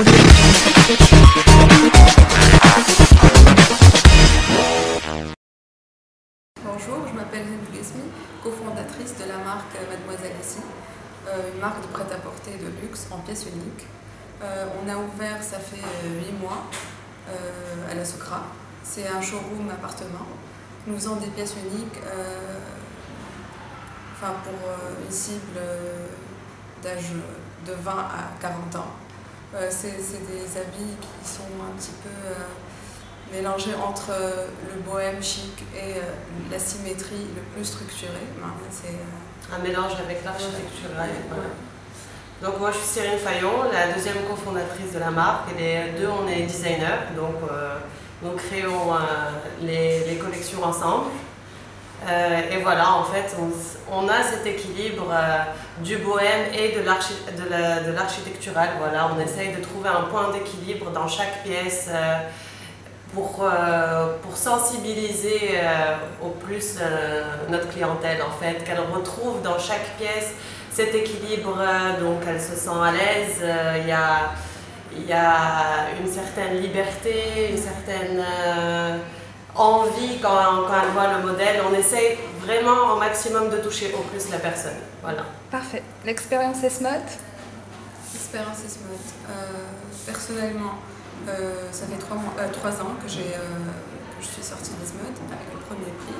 Bonjour, je m'appelle Hendou Lesmi, cofondatrice de la marque Mademoiselle Ici, une marque de prêt-à-porter de luxe en pièces uniques. On a ouvert, ça fait 8 mois, à la Socra. C'est un showroom appartement. Nous faisons des pièces uniques pour une cible d'âge de 20 à 40 ans. C'est des habits qui sont un petit peu mélangés entre le bohème chic et la symétrie le plus structurée. Un mélange avec l'architecture. Ouais. Donc moi je suis Cyrine Fayon, la deuxième cofondatrice de la marque, et les deux on est designers, donc nous créons les collections ensemble. Et voilà, en fait, on a cet équilibre du bohème et de l'architectural. Voilà, on essaye de trouver un point d'équilibre dans chaque pièce pour sensibiliser au plus notre clientèle, en fait, qu'elle retrouve dans chaque pièce cet équilibre, donc elle se sent à l'aise. Il y a une certaine liberté, une certaine envie quand elle voit le modèle. On essaye vraiment au maximum de toucher au plus la personne. Voilà. Parfait. L'expérience S-Mode? L'expérience S-Mode. Personnellement, ça fait 3 ans que je suis sortie d'S-Mode avec le premier prix.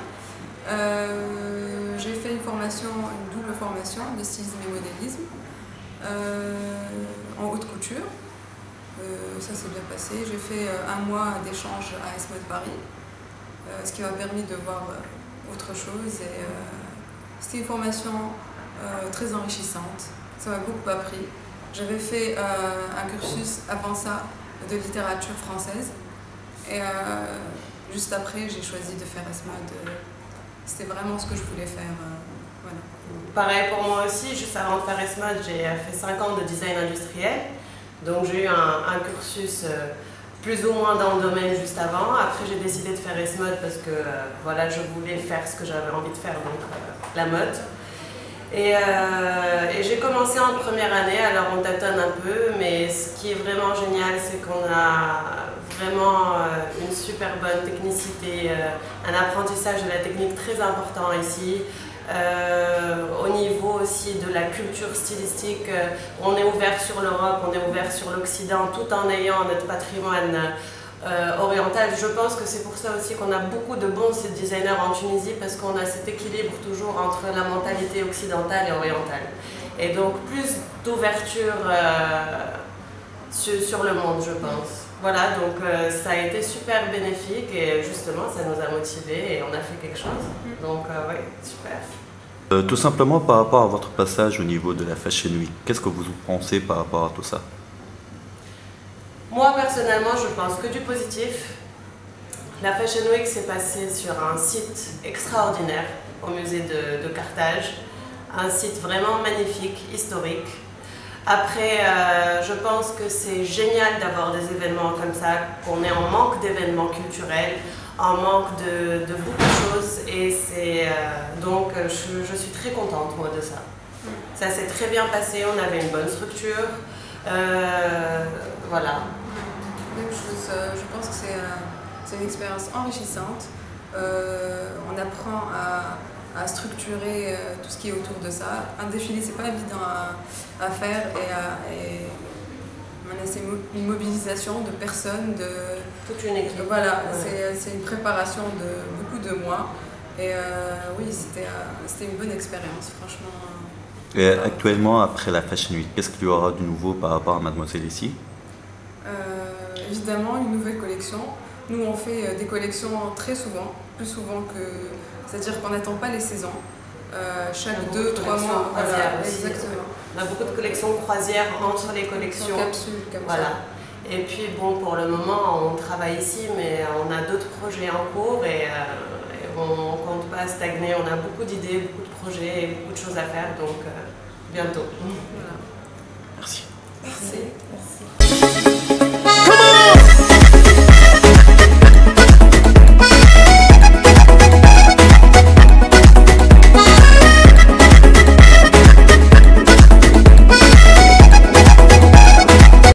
J'ai fait une double formation de stylisme et modélisme en haute couture. Ça s'est bien passé. J'ai fait 1 mois d'échange à S-Mode Paris, ce qui m'a permis de voir autre chose. C'était une formation très enrichissante. Ça m'a beaucoup appris. J'avais fait un cursus avant ça de littérature française. Et juste après, j'ai choisi de faire S-Mode. C'était vraiment ce que je voulais faire. Voilà. Pareil pour moi aussi, juste avant de faire S-Mode, j'ai fait 5 ans de design industriel. Donc j'ai eu un cursus plus ou moins dans le domaine juste avant. Après j'ai décidé de faire S-Mode parce que voilà, je voulais faire ce que j'avais envie de faire, donc la mode. Et j'ai commencé en première année, alors on tâtonne un peu, mais ce qui est vraiment génial, c'est qu'on a vraiment une super bonne technicité, un apprentissage de la technique très important ici. Au niveau aussi de la culture stylistique, on est ouvert sur l'Europe, on est ouvert sur l'Occident, tout en ayant notre patrimoine oriental. Je pense que c'est pour ça aussi qu'on a beaucoup de bons designers en Tunisie, parce qu'on a cet équilibre toujours entre la mentalité occidentale et orientale. Et donc plus d'ouverture sur le monde, je pense. Voilà, donc ça a été super bénéfique et justement ça nous a motivés et on a fait quelque chose. Donc oui, super. Tout simplement par rapport à votre passage au niveau de la Fashion Week, qu'est-ce que vous pensez par rapport à tout ça? Moi personnellement, je pense que du positif. La Fashion Week s'est passée sur un site extraordinaire au musée de Carthage. Un site vraiment magnifique, historique. Après, je pense que c'est génial d'avoir des événements comme ça, qu'on est en manque d'événements culturels, en manque de beaucoup de choses, et donc je suis très contente moi de ça. Ça s'est très bien passé, on avait une bonne structure, voilà. Même chose, je pense que c'est une expérience enrichissante. On apprend à structurer tout ce qui est autour de ça. Un défilé, c'est pas évident à faire, et c'est une mobilisation de personnes, toute une équipe. Voilà, ouais. C'est une préparation de beaucoup de mois, et oui, c'était une bonne expérience, franchement. Et actuellement, après la Fashion Week, qu'est-ce qu'il y aura de nouveau par rapport à Mademoiselle Ici? Évidemment, une nouvelle collection. Nous, on fait des collections très souvent, plus souvent que... C'est-à-dire qu'on n'attend pas les saisons. Chaque 2-3 mois. Voilà, exactement. On a beaucoup de collections croisières entre les collections. Capsules, comme voilà. Ça. Et puis bon, pour le moment, on travaille ici, mais on a d'autres projets en cours et on ne compte pas stagner. On a beaucoup d'idées, beaucoup de projets et beaucoup de choses à faire, donc bientôt. Voilà. Merci. Merci. Merci.